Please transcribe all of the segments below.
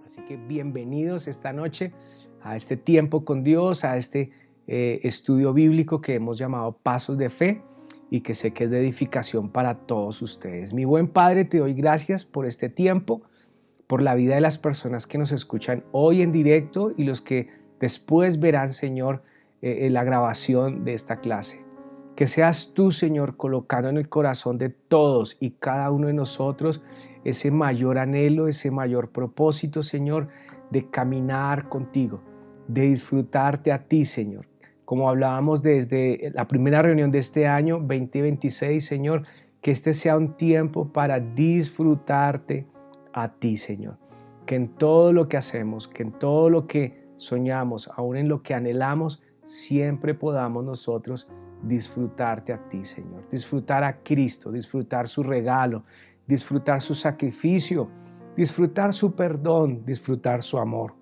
Así que bienvenidos esta noche a este tiempo con Dios, a este estudio bíblico que hemos llamado Pasos de Fe y que sé que es de edificación para todos ustedes. Mi buen Padre, te doy gracias por este tiempo, por la vida de las personas que nos escuchan hoy en directo y los que después verán, Señor, la grabación de esta clase. Que seas tú, Señor, colocando en el corazón de todos y cada uno de nosotros ese mayor anhelo, ese mayor propósito, Señor, de caminar contigo, de disfrutarte a ti, Señor. Como hablábamos desde la primera reunión de este año 2026, Señor, que este sea un tiempo para disfrutarte a ti, Señor. Que en todo lo que hacemos, que en todo lo que soñamos, aún en lo que anhelamos, siempre podamos nosotros disfrutarte a ti, Señor. Disfrutar a Cristo, disfrutar su regalo, disfrutar su sacrificio, disfrutar su perdón, disfrutar su amor.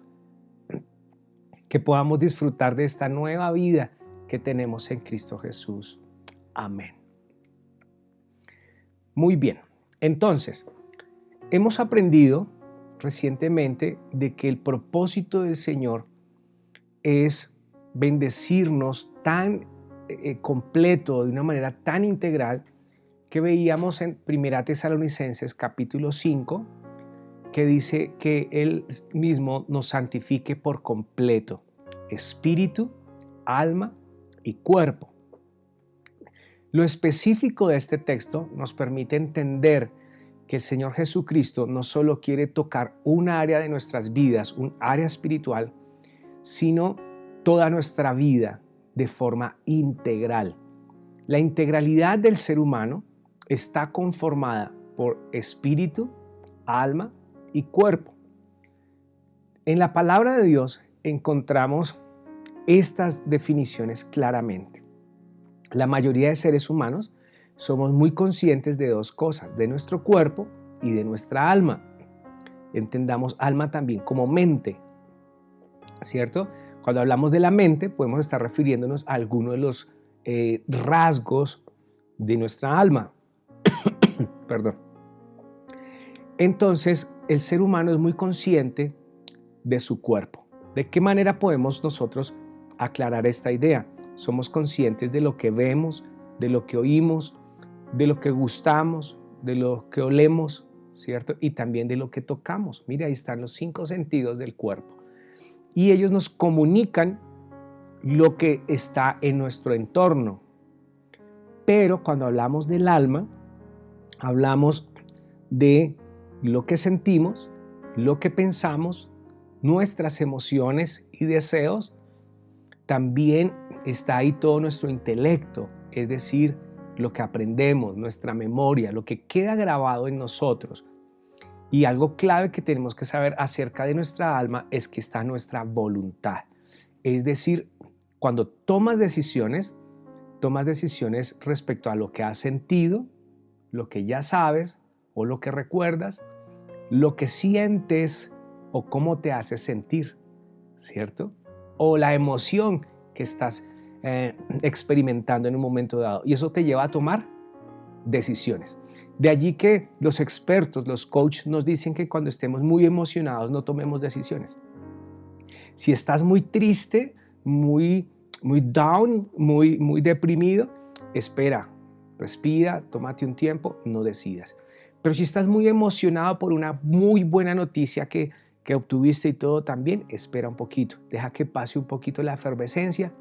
Que podamos disfrutar de esta nueva vida que tenemos en Cristo Jesús. Amén. Muy bien, entonces, hemos aprendido recientemente de que el propósito del Señor es bendecirnos tan completo, de una manera tan integral, que veíamos en 1 Tesalonicenses capítulo 5, que dice que Él mismo nos santifique por completo, espíritu, alma y cuerpo. Lo específico de este texto nos permite entender que el Señor Jesucristo no solo quiere tocar un área de nuestras vidas, un área espiritual, sino toda nuestra vida de forma integral. La integralidad del ser humano está conformada por espíritu, alma y cuerpo. En la palabra de Dios encontramos estas definiciones claramente. La mayoría de seres humanos somos muy conscientes de dos cosas, de nuestro cuerpo y de nuestra alma. Entendamos alma también como mente, ¿cierto? Cuando hablamos de la mente, podemos estar refiriéndonos a alguno de los rasgos de nuestra alma. Perdón. Entonces, el ser humano es muy consciente de su cuerpo. ¿De qué manera podemos nosotros aclarar esta idea? Somos conscientes de lo que vemos, de lo que oímos, de lo que gustamos, de lo que olemos, ¿cierto? Y también de lo que tocamos. Mira, ahí están los 5 sentidos del cuerpo. Y ellos nos comunican lo que está en nuestro entorno. Pero cuando hablamos del alma, hablamos de lo que sentimos, lo que pensamos, nuestras emociones y deseos. También está ahí todo nuestro intelecto, es decir, lo que aprendemos, nuestra memoria, lo que queda grabado en nosotros. Y algo clave que tenemos que saber acerca de nuestra alma es que está nuestra voluntad. Es decir, cuando tomas decisiones respecto a lo que has sentido, lo que ya sabes o lo que recuerdas, lo que sientes o cómo te hace sentir, ¿cierto? O la emoción que estás experimentando en un momento dado. Y eso te lleva a tomar decisiones. De allí que los expertos, los coaches nos dicen que cuando estemos muy emocionados no tomemos decisiones. Si estás muy triste, muy down, muy deprimido, espera, respira, tómate un tiempo, no decidas. Pero si estás muy emocionado por una muy buena noticia que obtuviste y todo también, espera un poquito, deja que pase un poquito la efervescencia.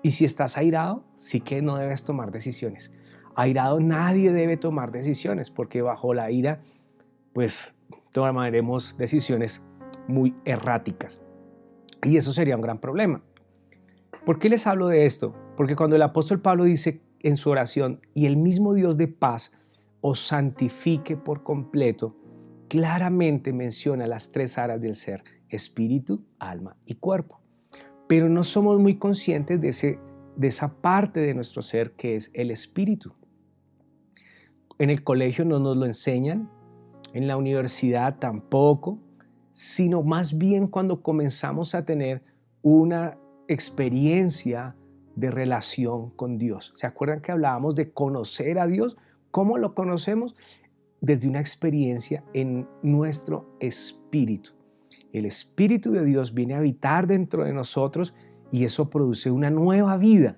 Y si estás airado, sí que no debes tomar decisiones. Airado nadie debe tomar decisiones porque bajo la ira pues tomaremos decisiones muy erráticas y eso sería un gran problema. ¿Por qué les hablo de esto? Porque cuando el apóstol Pablo dice en su oración y el mismo Dios de paz os santifique por completo, claramente menciona las 3 áreas del ser, espíritu, alma y cuerpo. Pero no somos muy conscientes de esa parte de nuestro ser que es el espíritu. En el colegio no nos lo enseñan, en la universidad tampoco, sino más bien cuando comenzamos a tener una experiencia de relación con Dios. ¿Se acuerdan que hablábamos de conocer a Dios? ¿Cómo lo conocemos? Desde una experiencia en nuestro espíritu. el Espíritu de Dios viene a habitar dentro de nosotros y eso produce una nueva vida.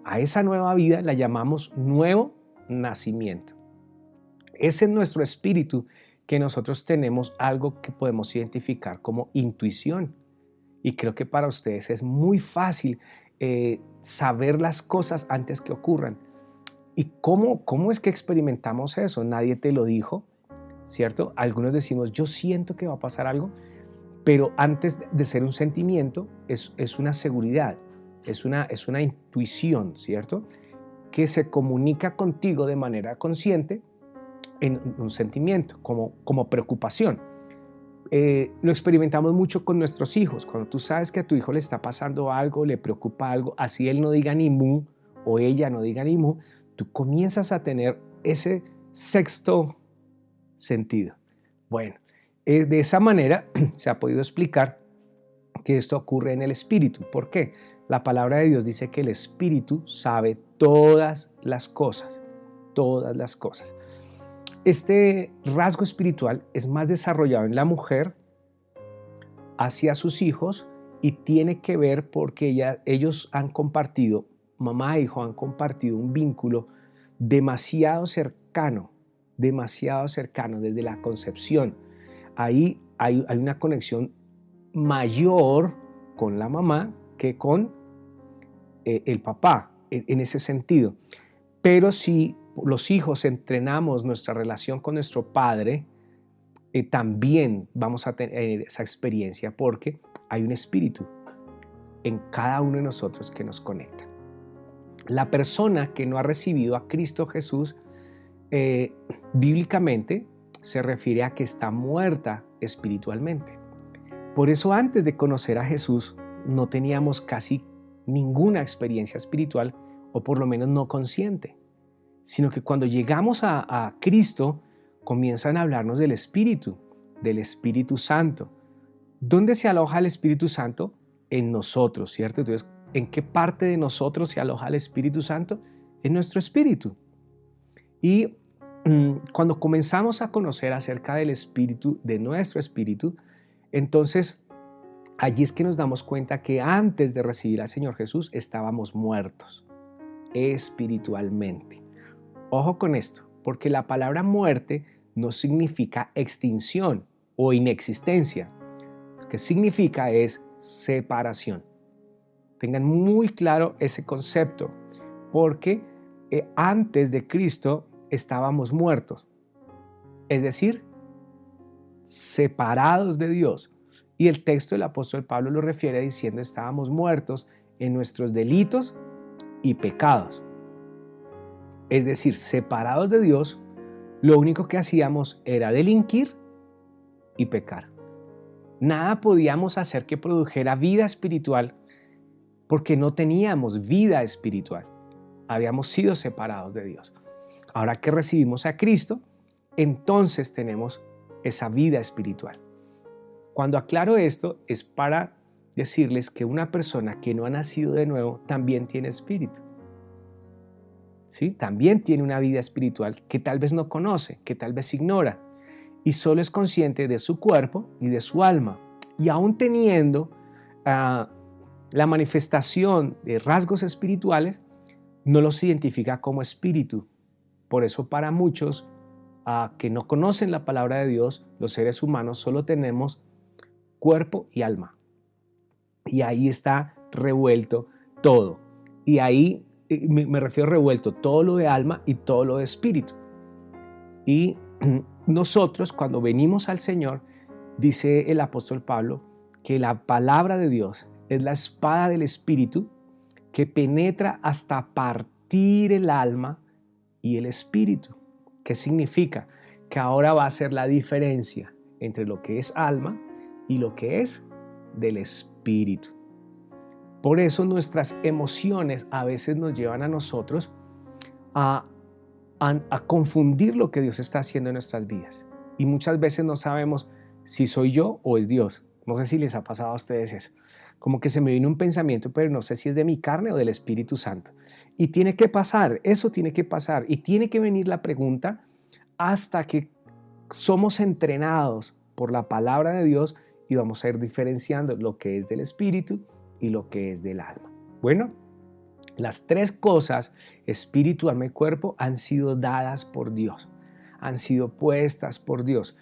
A esa nueva vida la llamamos nuevo nacimiento. Ese es nuestro espíritu, que nosotros tenemos algo que podemos identificar como intuición. Y creo que para ustedes es muy fácil saber las cosas antes que ocurran. ¿Y cómo es que experimentamos eso? Nadie te lo dijo, ¿cierto? Algunos decimos, yo siento que va a pasar algo, pero antes de ser un sentimiento, es una seguridad, es una intuición, ¿cierto? Que se comunica contigo de manera consciente en un sentimiento, como preocupación. Lo experimentamos mucho con nuestros hijos. Cuando tú sabes que a tu hijo le está pasando algo, le preocupa algo, así él no diga ni mu o ella no diga ni mu, tú comienzas a tener ese sexto sentido. Bueno, de esa manera se ha podido explicar que esto ocurre en el espíritu. ¿Por qué? La palabra de Dios dice que el espíritu sabe todas las cosas, todas las cosas. Este rasgo espiritual es más desarrollado en la mujer hacia sus hijos y tiene que ver porque ellos han compartido, mamá e hijo han compartido un vínculo demasiado cercano desde la concepción. Ahí hay una conexión mayor con la mamá que con el papá en ese sentido. Pero si los hijos entrenamos nuestra relación con nuestro padre, también vamos a tener esa experiencia porque hay un espíritu en cada uno de nosotros que nos conecta. La persona que no ha recibido a Cristo Jesús, bíblicamente se refiere a que está muerta espiritualmente. Por eso antes de conocer a Jesús no teníamos casi ninguna experiencia espiritual, o por lo menos no consciente, sino que cuando llegamos a Cristo comienzan a hablarnos del Espíritu Santo. ¿Dónde se aloja el Espíritu Santo? En nosotros, ¿cierto? Entonces, ¿en qué parte de nosotros se aloja el Espíritu Santo? En nuestro espíritu. Y cuando comenzamos a conocer acerca del Espíritu, de nuestro espíritu, entonces allí es que nos damos cuenta que antes de recibir al Señor Jesús estábamos muertos espiritualmente. Ojo con esto, porque la palabra muerte no significa extinción o inexistencia. Lo que significa es separación. Tengan muy claro ese concepto, porque antes de Cristo estábamos muertos, es decir, separados de Dios. Y el texto del apóstol Pablo lo refiere diciendo estábamos muertos en nuestros delitos y pecados. Es decir, separados de Dios, lo único que hacíamos era delinquir y pecar. Nada podíamos hacer que produjera vida espiritual porque no teníamos vida espiritual. Habíamos sido separados de Dios. Ahora que recibimos a Cristo, entonces tenemos esa vida espiritual. Cuando aclaro esto es para decirles que una persona que no ha nacido de nuevo también tiene espíritu. ¿Sí? También tiene una vida espiritual que tal vez no conoce, que tal vez ignora y solo es consciente de su cuerpo y de su alma. Y aún teniendo la manifestación de rasgos espirituales, no los identifica como espíritu. Por eso para muchos que no conocen la palabra de Dios, los seres humanos solo tenemos cuerpo y alma. Y ahí está revuelto todo. Y ahí me refiero revuelto todo lo de alma y todo lo de espíritu. Y nosotros cuando venimos al Señor, dice el apóstol Pablo, que la palabra de Dios es la espada del espíritu que penetra hasta partir el alma y el espíritu. ¿Qué significa? Que ahora va a ser la diferencia entre lo que es alma y lo que es del espíritu. Por eso nuestras emociones a veces nos llevan a nosotros a confundir lo que Dios está haciendo en nuestras vidas. Y muchas veces no sabemos si soy yo o es Dios. No sé si les ha pasado a ustedes eso. Como que se me viene un pensamiento, pero no sé si es de mi carne o del Espíritu Santo. Y tiene que pasar, eso tiene que pasar. Y tiene que venir la pregunta hasta que somos entrenados por la palabra de Dios y vamos a ir diferenciando lo que es del espíritu y lo que es del alma. Bueno, las tres cosas, espíritu, alma y cuerpo, han sido dadas por Dios, han sido puestas por Dios.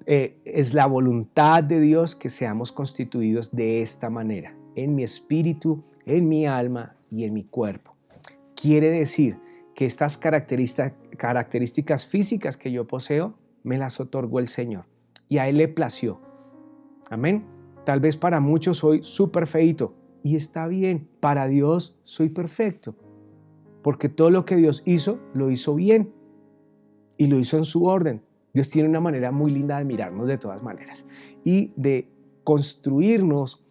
Es la voluntad de Dios que seamos constituidos de esta manera, en mi espíritu, en mi alma y en mi cuerpo. Quiere decir que estas características físicas que yo poseo, me las otorgó el Señor y a Él le plació. Amén. Tal vez para muchos soy súper feíto y está bien. Para Dios soy perfecto, porque todo lo que Dios hizo, lo hizo bien y lo hizo en su orden. Dios tiene una manera muy linda de mirarnos de todas maneras y de construirnos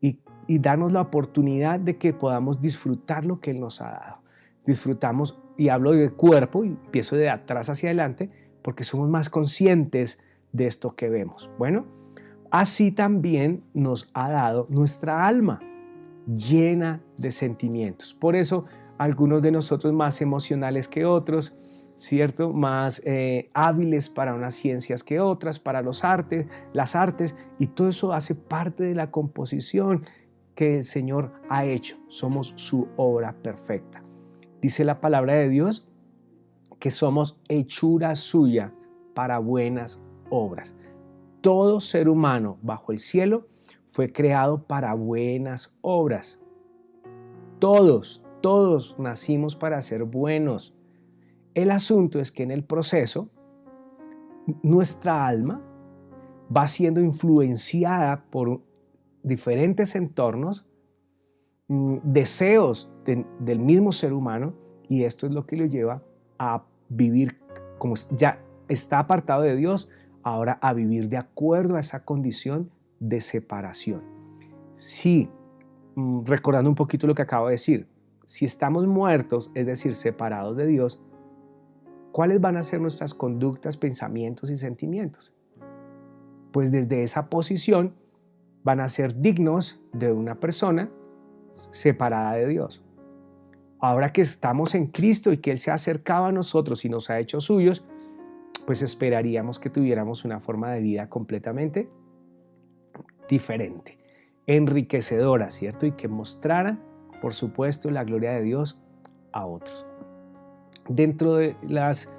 y darnos la oportunidad de que podamos disfrutar lo que Él nos ha dado. Disfrutamos, y hablo de cuerpo y empiezo de atrás hacia adelante, porque somos más conscientes de esto que vemos. Bueno, así también nos ha dado nuestra alma llena de sentimientos. Por eso algunos de nosotros más emocionales que otros, ¿cierto? Más hábiles para unas ciencias que otras, para las artes, y todo eso hace parte de la composición que el Señor ha hecho. Somos su obra perfecta. Dice la palabra de Dios que somos hechura suya para buenas obras. Todo ser humano bajo el cielo fue creado para buenas obras. Todos nacimos para ser buenos. El asunto es que en el proceso, nuestra alma va siendo influenciada por diferentes entornos, deseos del mismo ser humano, y esto es lo que lo lleva a vivir como ya está apartado de Dios, ahora a vivir de acuerdo a esa condición de separación. Sí, recordando un poquito lo que acabo de decir, si estamos muertos, es decir, separados de Dios, ¿cuáles van a ser nuestras conductas, pensamientos y sentimientos? Pues desde esa posición van a ser dignos de una persona separada de Dios. Ahora que estamos en Cristo y que Él se ha acercado a nosotros y nos ha hecho suyos, pues esperaríamos que tuviéramos una forma de vida completamente diferente, enriquecedora, ¿cierto? Y que mostrara, por supuesto, la gloria de Dios a otros. Dentro de las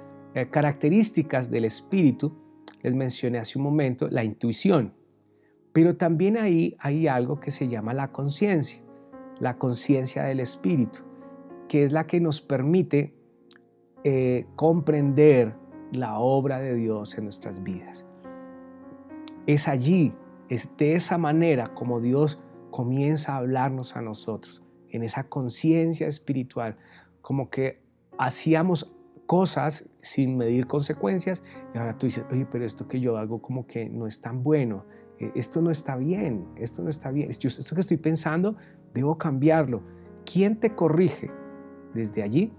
características del espíritu, les mencioné hace un momento la intuición, pero también ahí hay algo que se llama la conciencia del espíritu, que es la que nos permite comprender la obra de Dios en nuestras vidas. Es allí, es de esa manera como Dios comienza a hablarnos a nosotros, en esa conciencia espiritual, como que hacíamos cosas sin medir consecuencias y ahora tú dices, oye, pero esto que yo hago como que no es tan bueno, esto no está bien, esto que estoy pensando debo cambiarlo. ¿Quién te corrige? Desde allí,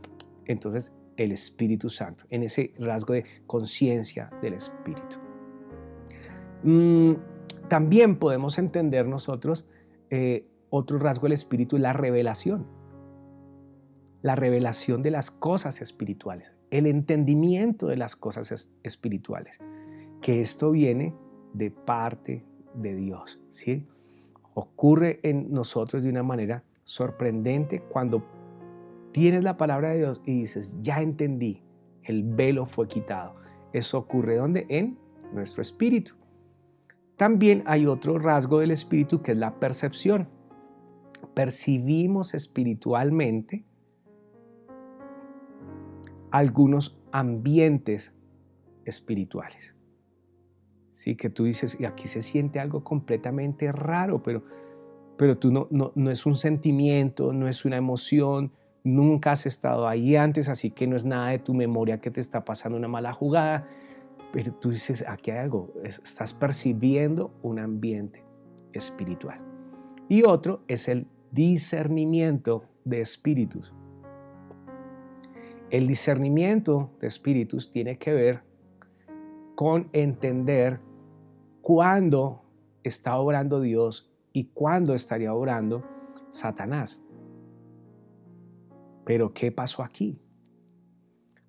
entonces, el Espíritu Santo, en ese rasgo de conciencia del Espíritu. También podemos entender nosotros otro rasgo del Espíritu, la revelación de las cosas espirituales, el entendimiento de las cosas espirituales, que esto viene de parte de Dios, ¿sí? Ocurre en nosotros de una manera sorprendente cuando tienes la palabra de Dios y dices, ya entendí, el velo fue quitado. Eso ocurre ¿dónde? En nuestro espíritu. También hay otro rasgo del espíritu que es la percepción. Percibimos espiritualmente algunos ambientes espirituales. Sí, que tú dices, y aquí se siente algo completamente raro, pero tú no es un sentimiento, no es una emoción, nunca has estado ahí antes, así que no es nada de tu memoria que te está pasando una mala jugada, pero tú dices, aquí hay algo, estás percibiendo un ambiente espiritual. Y otro es el discernimiento de espíritus. El discernimiento de espíritus tiene que ver con entender cuándo está obrando Dios y cuándo estaría obrando Satanás. Pero ¿qué pasó aquí?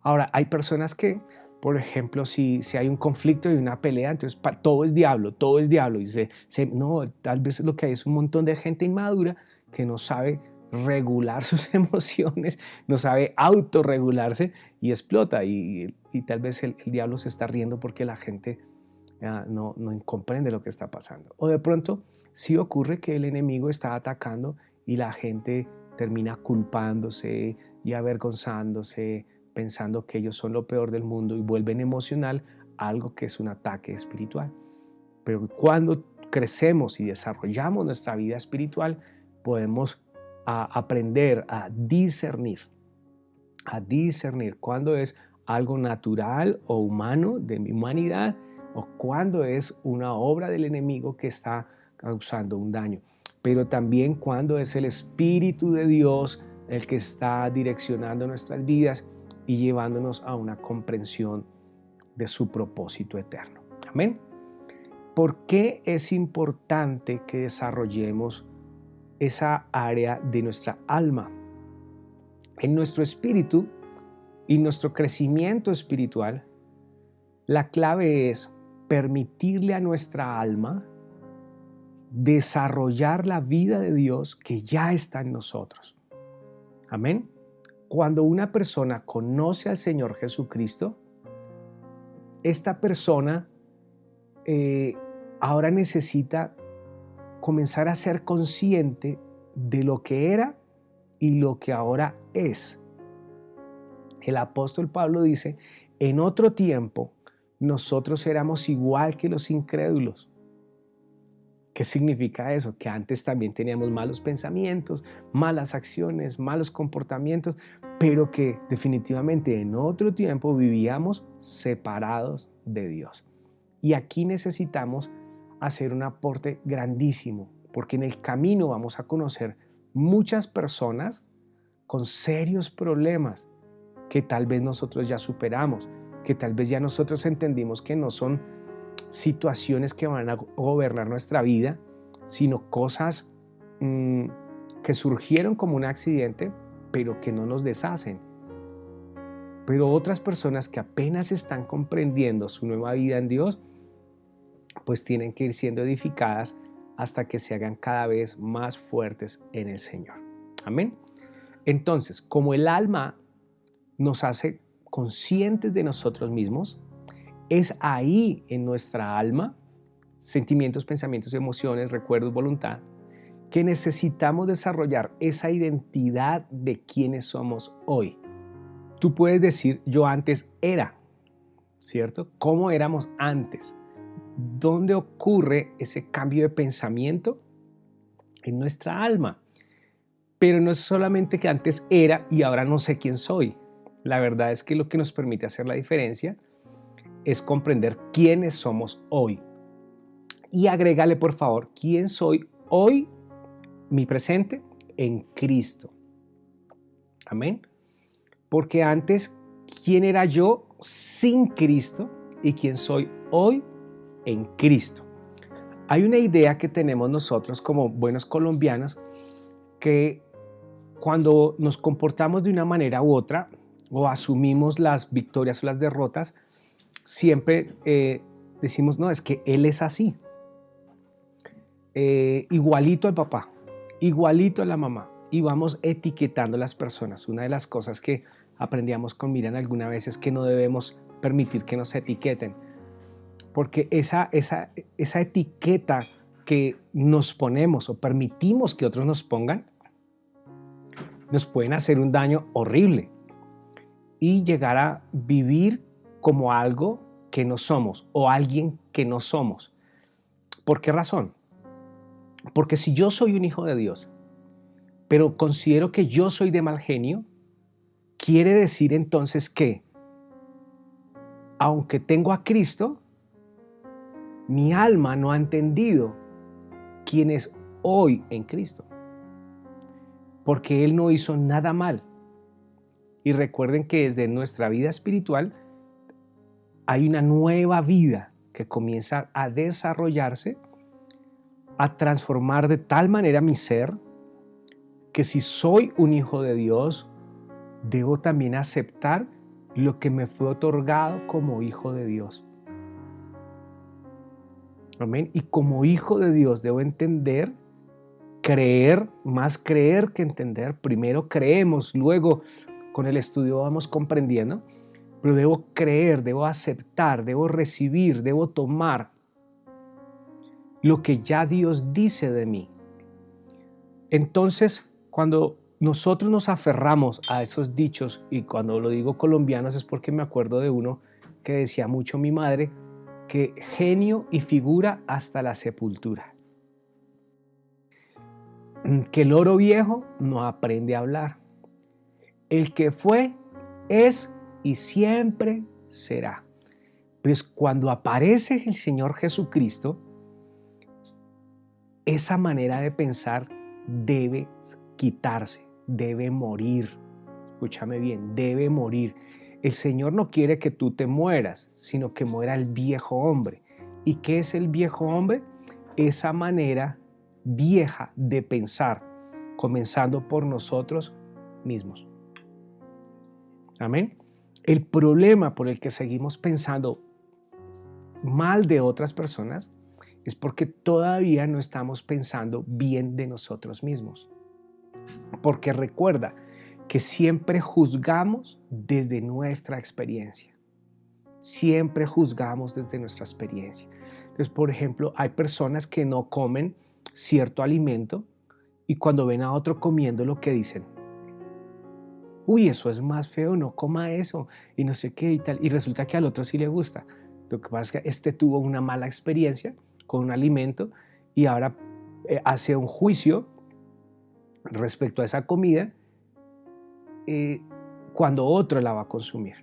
Ahora, hay personas que Por ejemplo, si hay un conflicto y una pelea, entonces todo es diablo, todo es diablo. Y no, tal vez lo que hay es un montón de gente inmadura que no sabe regular sus emociones, no sabe autorregularse y explota. Y tal vez el diablo se está riendo porque la gente no comprende lo que está pasando. O de pronto sí ocurre que el enemigo está atacando y la gente termina culpándose y avergonzándose, pensando que ellos son lo peor del mundo y vuelven emocional algo que es un ataque espiritual. Pero cuando crecemos y desarrollamos nuestra vida espiritual, podemos aprender a discernir cuándo es algo natural o humano de mi humanidad o cuándo es una obra del enemigo que está causando un daño. Pero también cuándo es el Espíritu de Dios el que está direccionando nuestras vidas y llevándonos a una comprensión de su propósito eterno. Amén. ¿Por qué es importante que desarrollemos esa área de nuestra alma? En nuestro espíritu y nuestro crecimiento espiritual, la clave es permitirle a nuestra alma desarrollar la vida de Dios que ya está en nosotros. Amén. Cuando una persona conoce al Señor Jesucristo, esta persona ahora necesita comenzar a ser consciente de lo que era y lo que ahora es. El apóstol Pablo dice, en otro tiempo nosotros éramos igual que los incrédulos. ¿Qué significa eso? Que antes también teníamos malos pensamientos, malas acciones, malos comportamientos, pero que definitivamente en otro tiempo vivíamos separados de Dios. Y aquí necesitamos hacer un aporte grandísimo, porque en el camino vamos a conocer muchas personas con serios problemas que tal vez nosotros ya superamos, que tal vez ya nosotros entendimos que no son situaciones que van a gobernar nuestra vida, sino cosas que surgieron como un accidente, pero que no nos deshacen. Pero otras personas que apenas están comprendiendo su nueva vida en Dios, pues tienen que ir siendo edificadas hasta que se hagan cada vez más fuertes en el Señor. Amén. Entonces, como el alma nos hace conscientes de nosotros mismos, es ahí en nuestra alma, sentimientos, pensamientos, emociones, recuerdos, voluntad, que necesitamos desarrollar esa identidad de quiénes somos hoy. Tú puedes decir, yo antes era, ¿cierto? ¿Cómo éramos antes? ¿Dónde ocurre ese cambio de pensamiento? En nuestra alma. Pero no es solamente que antes era y ahora no sé quién soy. La verdad es que lo que nos permite hacer la diferencia es comprender quiénes somos hoy. Y agrégale, por favor, quién soy hoy, mi presente, en Cristo. Amén. Porque antes, ¿quién era yo sin Cristo? Y quién soy hoy en Cristo. Hay una idea que tenemos nosotros como buenos colombianos que cuando nos comportamos de una manera u otra o asumimos las victorias o las derrotas, siempre decimos, no, es que él es así. Igualito al papá, igualito a la mamá. Y vamos etiquetando a las personas. Una de las cosas que aprendíamos con Miriam alguna vez es que no debemos permitir que nos etiqueten. Porque esa etiqueta que nos ponemos o permitimos que otros nos pongan, nos pueden hacer un daño horrible y llegar a vivir como algo que no somos o alguien que no somos. ¿Por qué razón? Porque si yo soy un hijo de Dios, pero considero que yo soy de mal genio, quiere decir entonces que, aunque tengo a Cristo, mi alma no ha entendido quién es hoy en Cristo, porque Él no hizo nada mal. Y recuerden que desde nuestra vida espiritual hay una nueva vida que comienza a desarrollarse, a transformar de tal manera mi ser, que si soy un hijo de Dios, debo también aceptar lo que me fue otorgado como hijo de Dios. Amén. Y como hijo de Dios debo entender, creer, más creer que entender. Primero creemos, luego con el estudio vamos comprendiendo, pero debo creer, debo aceptar, debo recibir, debo tomar lo que ya Dios dice de mí. Entonces, cuando nosotros nos aferramos a esos dichos, y cuando lo digo colombianos es porque me acuerdo de uno que decía mucho mi madre, que genio y figura hasta la sepultura. Que el loro viejo no aprende a hablar. El que fue, es y siempre será. Pues cuando aparece el Señor Jesucristo, esa manera de pensar debe quitarse, debe morir. Escúchame bien, debe morir. El Señor no quiere que tú te mueras, sino que muera el viejo hombre. ¿Y qué es el viejo hombre? Esa manera vieja de pensar, comenzando por nosotros mismos. Amén. El problema por el que seguimos pensando mal de otras personas es porque todavía no estamos pensando bien de nosotros mismos. Porque recuerda que siempre juzgamos desde nuestra experiencia. Siempre juzgamos desde nuestra experiencia. Entonces, por ejemplo, hay personas que no comen cierto alimento y cuando ven a otro comiendo lo que dicen, uy, eso es más feo, no coma eso y no sé qué y tal. Y resulta que al otro sí le gusta. Lo que pasa es que este tuvo una mala experiencia con un alimento y ahora hace un juicio respecto a esa comida cuando otro la va a consumir.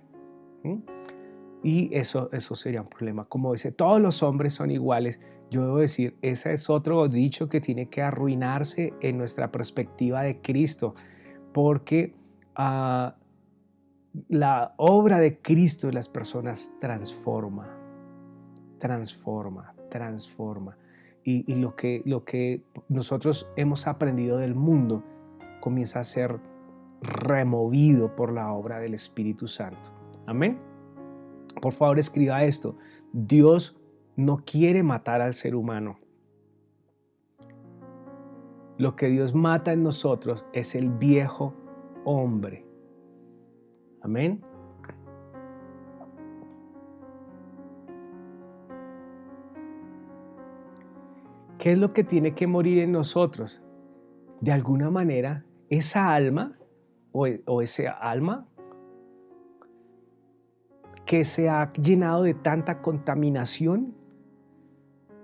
Y eso sería un problema. Como dice, todos los hombres son iguales. Yo debo decir, ese es otro dicho que tiene que arruinarse en nuestra perspectiva de Cristo, porque la obra de Cristo en las personas transforma. Y lo que nosotros hemos aprendido del mundo comienza a ser removido por la obra del Espíritu Santo. Amén. Por favor, escriba esto. Dios no quiere matar al ser humano. Lo que Dios mata en nosotros es el viejo hombre. Amén. ¿Qué es lo que tiene que morir en nosotros? De alguna manera, esa alma o ese alma que se ha llenado de tanta contaminación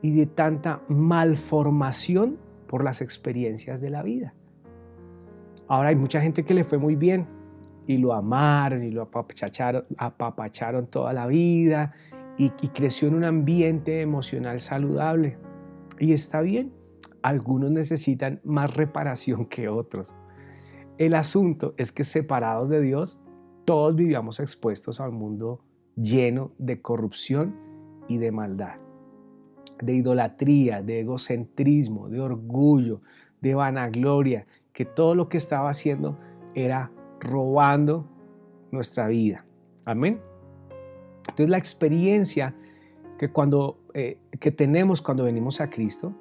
y de tanta malformación por las experiencias de la vida. Ahora hay mucha gente que le fue muy bien y lo amaron y lo apapacharon toda la vida y creció en un ambiente emocional saludable. Y está bien, algunos necesitan más reparación que otros. El asunto es que separados de Dios, todos vivíamos expuestos a un mundo lleno de corrupción y de maldad, de idolatría, de egocentrismo, de orgullo, de vanagloria, que todo lo que estaba haciendo era robando nuestra vida. Amén. Entonces la experiencia que tenemos cuando venimos a Cristo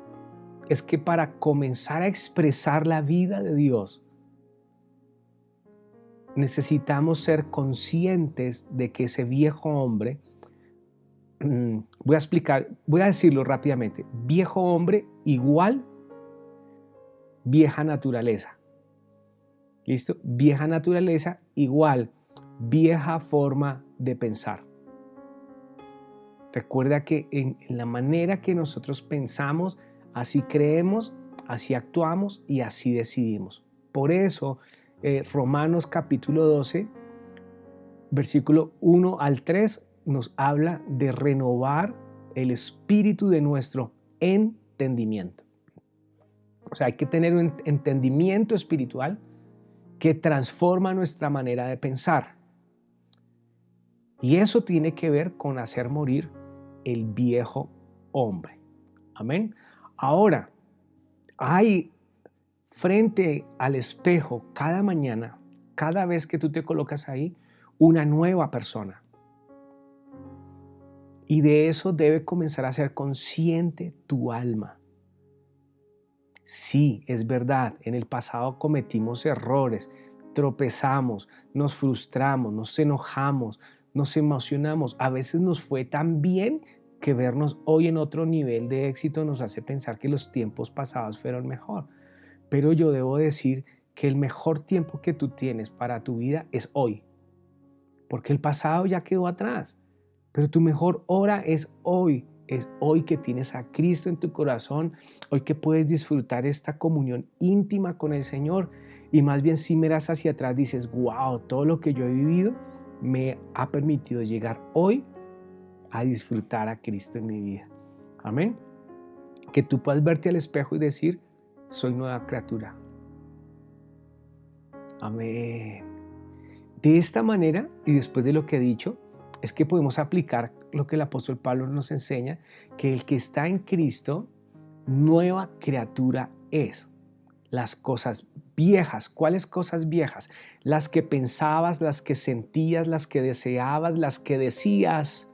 es que para comenzar a expresar la vida de Dios necesitamos ser conscientes de que ese viejo hombre, voy a decirlo rápidamente, viejo hombre igual vieja naturaleza. ¿Listo? Vieja naturaleza igual vieja forma de pensar. Recuerda que en la manera que nosotros pensamos, así creemos, así actuamos y así decidimos. Por eso, Romanos capítulo 12, versículo 1 al 3, nos habla de renovar el espíritu de nuestro entendimiento. O sea, hay que tener un entendimiento espiritual que transforma nuestra manera de pensar. Y eso tiene que ver con hacer morir el viejo hombre. Amén. Ahora, hay frente al espejo cada mañana, cada vez que tú te colocas ahí, una nueva persona. Y de eso debe comenzar a ser consciente tu alma. Sí, es verdad, en el pasado cometimos errores, tropezamos, nos frustramos, nos enojamos, nos emocionamos. A veces nos fue tan bien que vernos hoy en otro nivel de éxito nos hace pensar que los tiempos pasados fueron mejor. Pero yo debo decir que el mejor tiempo que tú tienes para tu vida es hoy, porque el pasado ya quedó atrás. Pero tu mejor hora es hoy que tienes a Cristo en tu corazón, hoy que puedes disfrutar esta comunión íntima con el Señor y más bien si miras hacia atrás dices, wow, todo lo que yo he vivido me ha permitido llegar hoy a disfrutar a Cristo en mi vida. Amén. Que tú puedas verte al espejo y decir, soy nueva criatura. Amén. De esta manera y después de lo que he dicho, es que podemos aplicar lo que el apóstol Pablo nos enseña, que el que está en Cristo, nueva criatura es. Las cosas viejas, ¿cuáles cosas viejas? Las que pensabas, las que sentías, las que deseabas, las que decías.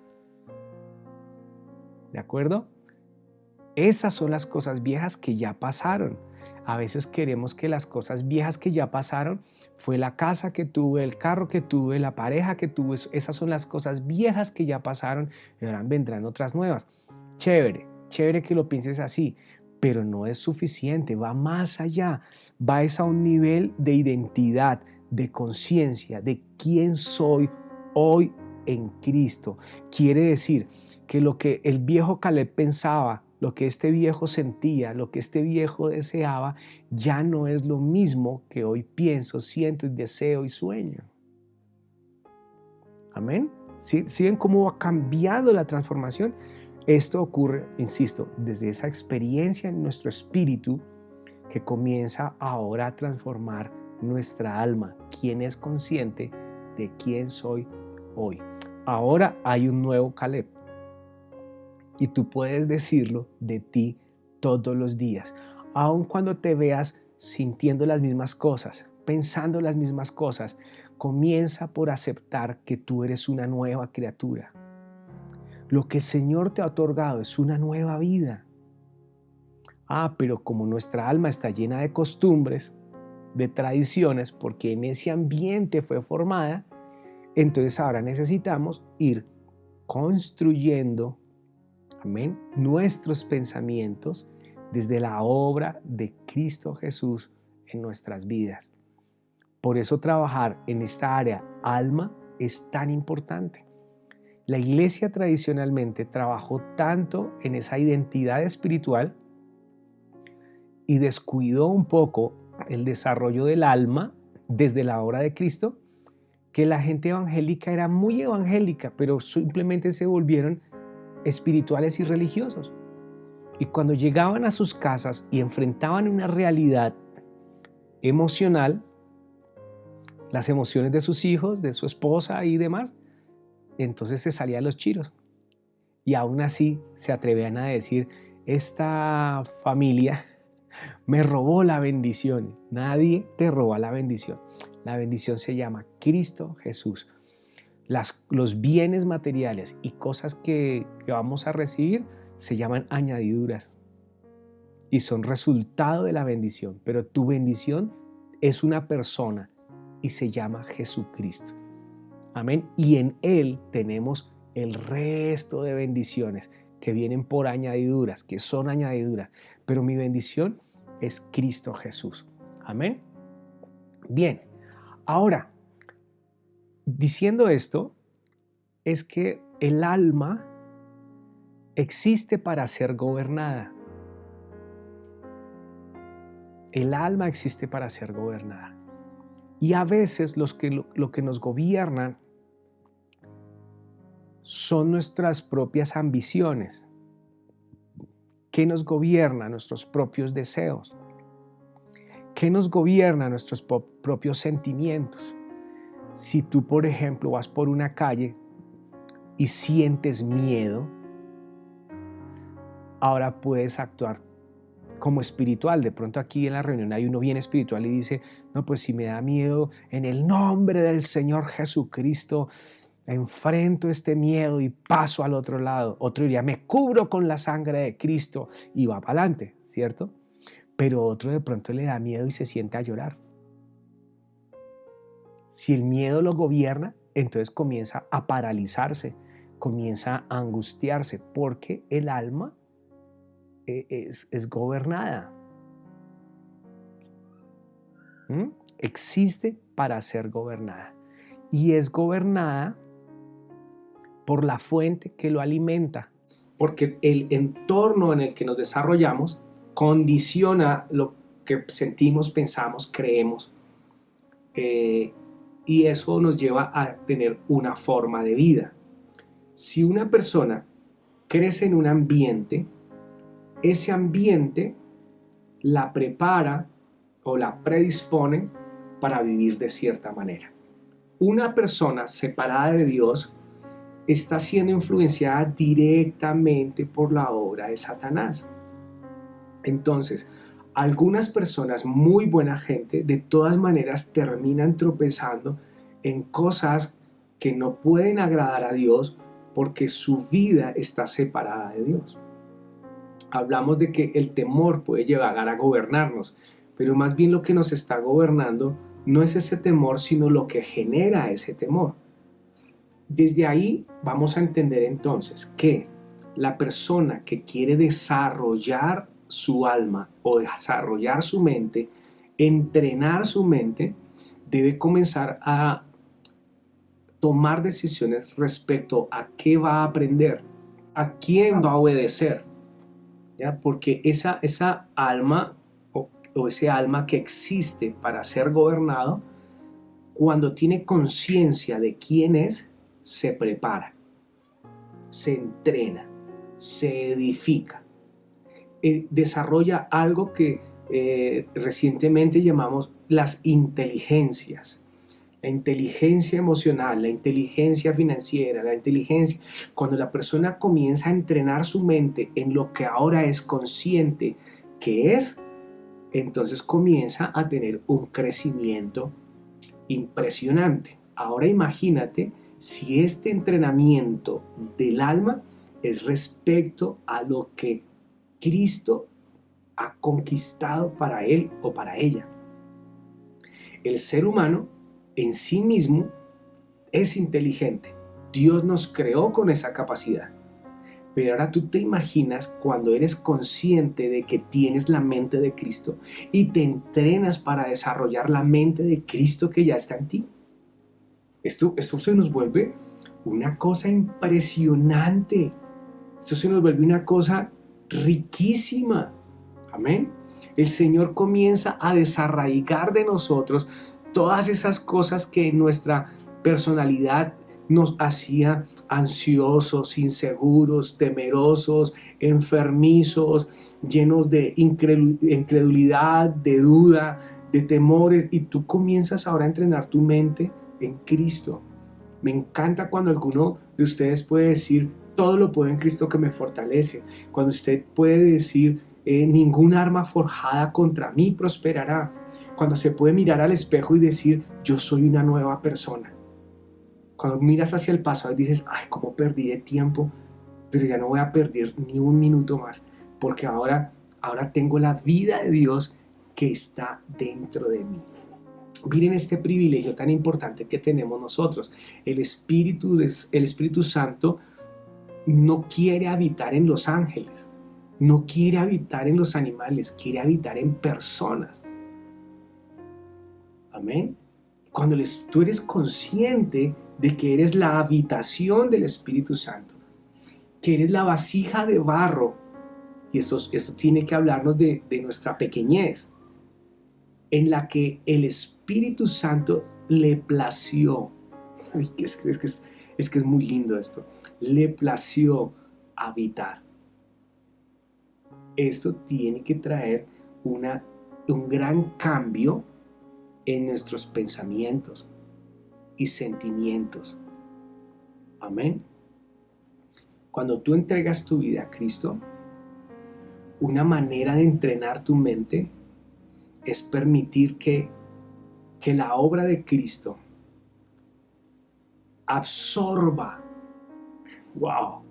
¿De acuerdo? Esas son las cosas viejas que ya pasaron. A veces queremos que las cosas viejas que ya pasaron fue la casa que tuve, el carro que tuve, la pareja que tuve. Esas son las cosas viejas que ya pasaron y ahora vendrán otras nuevas. Chévere, chévere que lo pienses así, pero no es suficiente, va más allá. Va a un nivel de identidad, de conciencia, de quién soy hoy en Cristo. Quiere decir que lo que el viejo Caleb pensaba, lo que este viejo sentía, lo que este viejo deseaba, ya no es lo mismo que hoy pienso, siento y deseo y sueño. Amén. ¿Sí ven cómo ha cambiado la transformación? Esto ocurre, insisto, desde esa experiencia en nuestro espíritu que comienza ahora a transformar nuestra alma. ¿Quién es consciente de quién soy hoy? Ahora hay un nuevo Caleb. Y tú puedes decirlo de ti todos los días, aun cuando te veas sintiendo las mismas cosas, pensando las mismas cosas. Comienza por aceptar que tú eres una nueva criatura. Lo que el Señor te ha otorgado es una nueva vida. Pero como nuestra alma está llena de costumbres, de tradiciones, porque en ese ambiente fue formada, entonces ahora necesitamos ir construyendo, amén, nuestros pensamientos desde la obra de Cristo Jesús en nuestras vidas. Por eso trabajar en esta área alma es tan importante. La iglesia tradicionalmente trabajó tanto en esa identidad espiritual y descuidó un poco el desarrollo del alma desde la obra de Cristo, que la gente evangélica era muy evangélica, pero simplemente se volvieron espirituales y religiosos. Y cuando llegaban a sus casas y enfrentaban una realidad emocional, las emociones de sus hijos, de su esposa y demás, entonces se salían los chiros. Y aún así se atrevían a decir, esta familia me robó la bendición. Nadie te roba la bendición. La bendición se llama Cristo Jesús. Los bienes materiales y cosas que vamos a recibir se llaman añadiduras y son resultado de la bendición. Pero tu bendición es una persona y se llama Jesucristo. Amén. Y en Él tenemos el resto de bendiciones que vienen por añadiduras, que son añadiduras. Pero mi bendición es Cristo Jesús. Amén. Bien, ahora, diciendo esto, es que el alma existe para ser gobernada. El alma existe para ser gobernada. Y a veces lo que nos gobiernan son nuestras propias ambiciones. ¿Qué nos gobierna? Nuestros propios deseos. ¿Qué nos gobierna? Nuestros propios sentimientos. Si tú, por ejemplo, vas por una calle y sientes miedo, ahora puedes actuar como espiritual. De pronto aquí en la reunión hay uno bien espiritual y dice, no, pues si me da miedo, en el nombre del Señor Jesucristo, enfrento este miedo y paso al otro lado. Otro diría, me cubro con la sangre de Cristo y va para adelante, ¿cierto? Pero otro de pronto le da miedo y se siente a llorar. Si el miedo lo gobierna, entonces comienza a paralizarse, comienza a angustiarse, porque el alma es gobernada. Existe para ser gobernada. Y es gobernada por la fuente que lo alimenta. Porque el entorno en el que nos desarrollamos condiciona lo que sentimos, pensamos, creemos. Y eso nos lleva a tener una forma de vida. Si una persona crece en un ambiente, ese ambiente la prepara o la predispone para vivir de cierta manera. Una persona separada de Dios está siendo influenciada directamente por la obra de Satanás. Entonces, algunas personas, muy buena gente, de todas maneras terminan tropezando en cosas que no pueden agradar a Dios porque su vida está separada de Dios. Hablamos de que el temor puede llegar a gobernarnos, pero más bien lo que nos está gobernando no es ese temor, sino lo que genera ese temor. Desde ahí vamos a entender entonces que la persona que quiere desarrollar su alma o desarrollar su mente, entrenar su mente, debe comenzar a tomar decisiones respecto a qué va a aprender, a quién va a obedecer, ¿ya? Porque esa alma o ese alma que existe para ser gobernado, cuando tiene conciencia de quién es, se prepara, se entrena, se edifica, desarrolla algo que recientemente llamamos las inteligencias. La inteligencia emocional, la inteligencia financiera, la inteligencia. Cuando la persona comienza a entrenar su mente en lo que ahora es consciente que es, entonces comienza a tener un crecimiento impresionante. Ahora imagínate si este entrenamiento del alma es respecto a lo que Cristo ha conquistado para él o para ella. El ser humano en sí mismo es inteligente. Dios nos creó con esa capacidad. Pero ahora tú te imaginas cuando eres consciente de que tienes la mente de Cristo y te entrenas para desarrollar la mente de Cristo que ya está en ti. Esto se nos vuelve una cosa impresionante. Esto se nos vuelve una cosa riquísima. Amén. El Señor comienza a desarraigar de nosotros todas esas cosas que en nuestra personalidad nos hacía ansiosos, inseguros, temerosos, enfermizos, llenos de incredulidad, de duda, de temores, y tú comienzas ahora a entrenar tu mente en Cristo. Me encanta cuando alguno de ustedes puede decir, todo lo puedo en Cristo que me fortalece. Cuando usted puede decir, ningún arma forjada contra mí prosperará. Cuando se puede mirar al espejo y decir, yo soy una nueva persona. Cuando miras hacia el pasado y dices, ay, cómo perdí de tiempo, pero ya no voy a perder ni un minuto más, porque ahora tengo la vida de Dios que está dentro de mí. Miren este privilegio tan importante que tenemos nosotros. El Espíritu Santo no quiere habitar en los ángeles, no quiere habitar en los animales, quiere habitar en personas. Amén. Cuando tú eres consciente de que eres la habitación del Espíritu Santo, que eres la vasija de barro, y esto tiene que hablarnos de nuestra pequeñez, en la que el Espíritu Santo le plació. Es que es muy lindo esto. Le plació habitar. Esto tiene que traer un gran cambio en nuestros pensamientos y sentimientos. Amén. Cuando tú entregas tu vida a Cristo, una manera de entrenar tu mente es permitir que la obra de Cristo absorba, wow,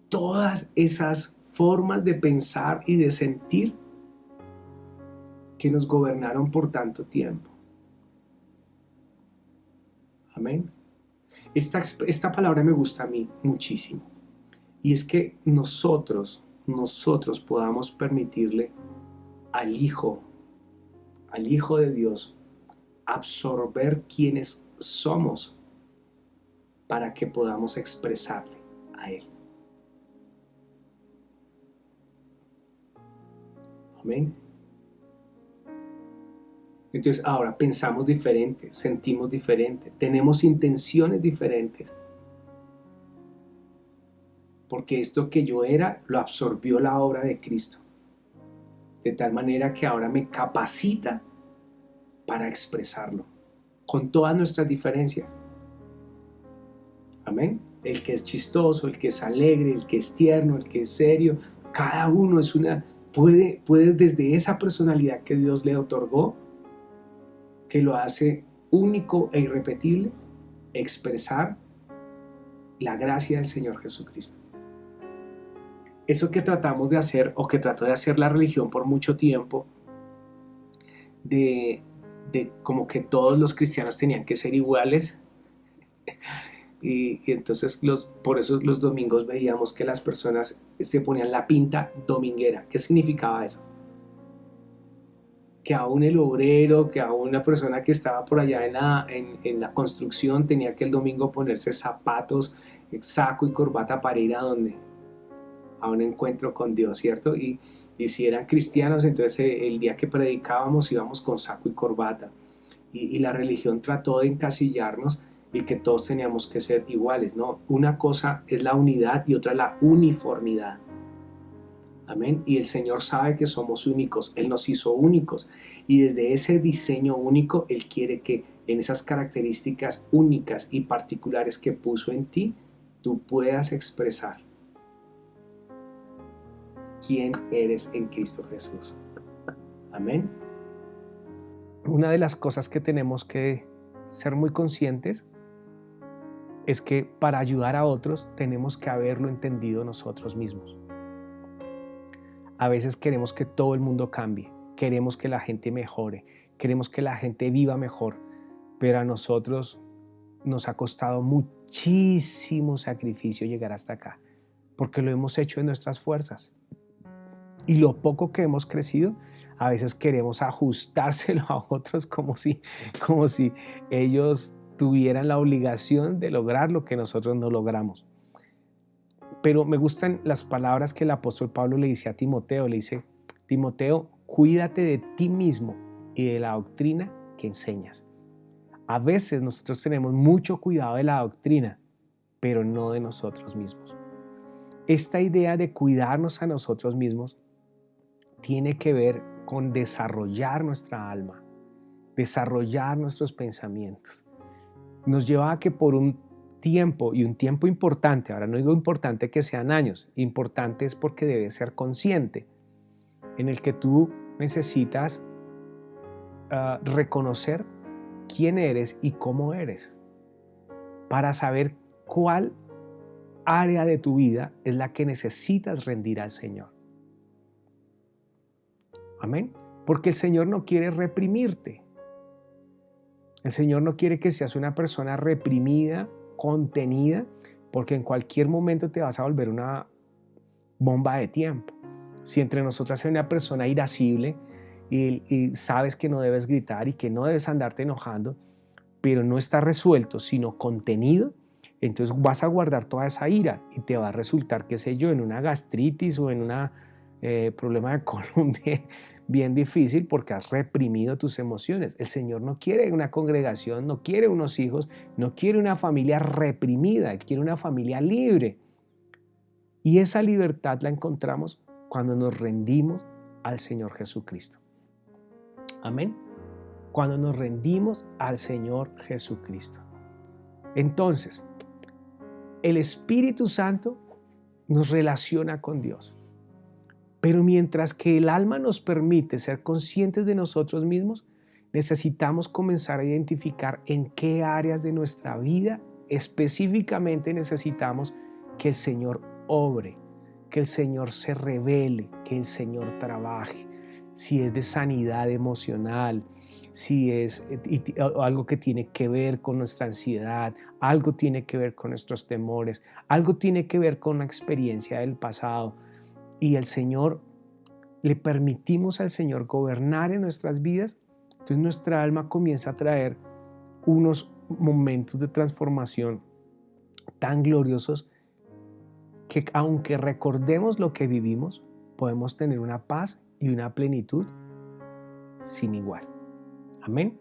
todas esas formas de pensar y de sentir que nos gobernaron por tanto tiempo. Amén. Esta palabra me gusta a mí muchísimo. Y es que nosotros podamos permitirle al Hijo de Dios, absorber quienes somos para que podamos expresarle a Él. Amén. Entonces ahora pensamos diferente, sentimos diferente, tenemos intenciones diferentes. Porque esto que yo era lo absorbió la obra de Cristo. De tal manera que ahora me capacita para expresarlo, con todas nuestras diferencias. Amén. El que es chistoso, el que es alegre, el que es tierno, el que es serio, cada uno es puede desde esa personalidad que Dios le otorgó, que lo hace único e irrepetible, expresar la gracia del Señor Jesucristo. Eso que tratamos de hacer, o que trató de hacer la religión por mucho tiempo, de como que todos los cristianos tenían que ser iguales, y entonces por eso los domingos veíamos que las personas se ponían la pinta dominguera. ¿Qué significaba eso? Que aún el obrero, que aún una persona que estaba por allá en la construcción tenía que el domingo ponerse zapatos, saco y corbata para ir a un encuentro con Dios, ¿cierto? Y si eran cristianos, entonces el día que predicábamos íbamos con saco y corbata. Y la religión trató de encasillarnos y que todos teníamos que ser iguales, ¿no? Una cosa es la unidad y otra la uniformidad. Amén. Y el Señor sabe que somos únicos. Él nos hizo únicos. Y desde ese diseño único, Él quiere que en esas características únicas y particulares que puso en ti, tú puedas expresar quién eres en Cristo Jesús. Amén. Una de las cosas que tenemos que ser muy conscientes es que para ayudar a otros tenemos que haberlo entendido nosotros mismos. A veces queremos que todo el mundo cambie, queremos que la gente mejore, queremos que la gente viva mejor, pero a nosotros nos ha costado muchísimo sacrificio llegar hasta acá, porque lo hemos hecho en nuestras fuerzas. Y lo poco que hemos crecido, a veces queremos ajustárselo a otros como si ellos tuvieran la obligación de lograr lo que nosotros no logramos. Pero me gustan las palabras que el apóstol Pablo le dice a Timoteo. Le dice: Timoteo, cuídate de ti mismo y de la doctrina que enseñas. A veces nosotros tenemos mucho cuidado de la doctrina, pero no de nosotros mismos. Esta idea de cuidarnos a nosotros mismos tiene que ver con desarrollar nuestra alma, desarrollar nuestros pensamientos. Nos lleva a que por un tiempo, y un tiempo importante, ahora no digo importante que sean años, importante es porque debes ser consciente, en el que tú necesitas reconocer quién eres y cómo eres, para saber cuál área de tu vida es la que necesitas rendir al Señor. Amén. Porque el Señor no quiere reprimirte. El Señor no quiere que seas una persona reprimida, contenida, porque en cualquier momento te vas a volver una bomba de tiempo. Si entre nosotras hay una persona irascible y sabes que no debes gritar y que no debes andarte enojando, pero no está resuelto, sino contenido, entonces vas a guardar toda esa ira y te va a resultar, qué sé yo, en una gastritis o en un problema de colon bien difícil, porque has reprimido tus emociones. El Señor no quiere una congregación, no quiere unos hijos, no quiere una familia reprimida, Él quiere una familia libre. Y esa libertad la encontramos cuando nos rendimos al Señor Jesucristo. Amén. Cuando nos rendimos al Señor Jesucristo. Entonces, el Espíritu Santo nos relaciona con Dios. Pero mientras que el alma nos permite ser conscientes de nosotros mismos, necesitamos comenzar a identificar en qué áreas de nuestra vida específicamente necesitamos que el Señor obre, que el Señor se revele, que el Señor trabaje. Si es de sanidad emocional, si es algo que tiene que ver con nuestra ansiedad, algo tiene que ver con nuestros temores, algo tiene que ver con una experiencia del pasado. Y el Señor, le permitimos al Señor gobernar en nuestras vidas, entonces nuestra alma comienza a traer unos momentos de transformación tan gloriosos que aunque recordemos lo que vivimos, podemos tener una paz y una plenitud sin igual. Amén.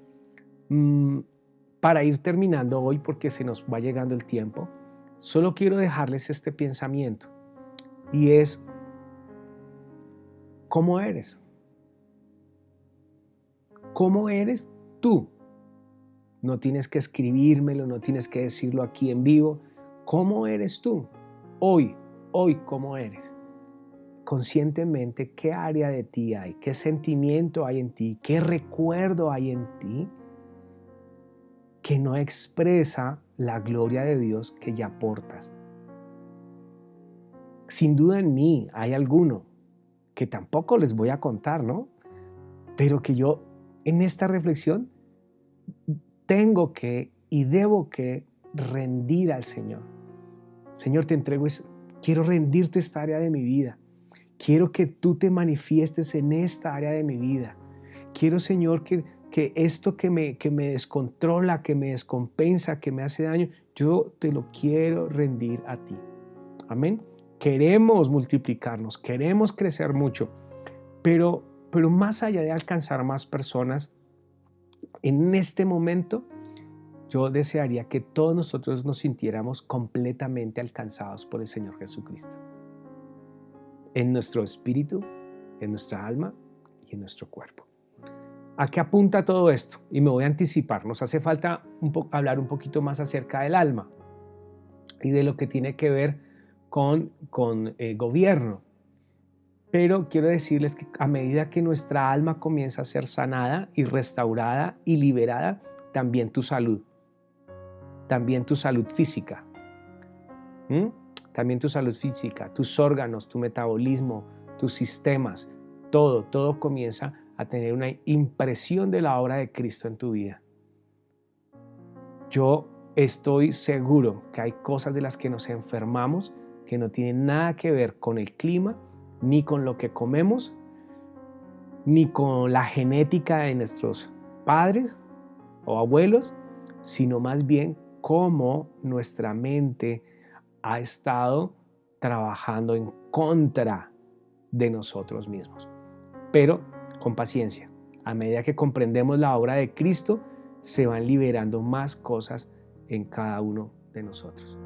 Para ir terminando hoy, porque se nos va llegando el tiempo, solo quiero dejarles este pensamiento y es: ¿cómo eres? ¿Cómo eres tú? No tienes que escribírmelo, no tienes que decirlo aquí en vivo. ¿Cómo eres tú? Hoy, ¿cómo eres? Conscientemente, ¿qué área de ti hay? ¿Qué sentimiento hay en ti? ¿Qué recuerdo hay en ti que no expresa la gloria de Dios que ya portas? Sin duda en mí hay alguno que tampoco les voy a contar, ¿no? Pero que yo en esta reflexión tengo que y debo que rendir al Señor. Señor, te entrego, quiero rendirte esta área de mi vida. Quiero que tú te manifiestes en esta área de mi vida. Quiero, Señor, que esto que me descontrola, que me descompensa, que me hace daño, yo te lo quiero rendir a ti. Amén. Queremos multiplicarnos, queremos crecer mucho, pero más allá de alcanzar más personas, en este momento yo desearía que todos nosotros nos sintiéramos completamente alcanzados por el Señor Jesucristo. En nuestro espíritu, en nuestra alma y en nuestro cuerpo. ¿A qué apunta todo esto? Y me voy a anticipar. Nos hace falta hablar un poquito más acerca del alma y de lo que tiene que ver con gobierno. Pero quiero decirles que a medida que nuestra alma comienza a ser sanada y restaurada y liberada, también tu salud física. También tu salud física, tus órganos, tu metabolismo, tus sistemas, todo comienza a tener una impresión de la obra de Cristo en tu vida. Yo estoy seguro que hay cosas de las que nos enfermamos que no tienen nada que ver con el clima, ni con lo que comemos, ni con la genética de nuestros padres o abuelos, sino más bien cómo nuestra mente ha estado trabajando en contra de nosotros mismos. Pero con paciencia, a medida que comprendemos la obra de Cristo, se van liberando más cosas en cada uno de nosotros.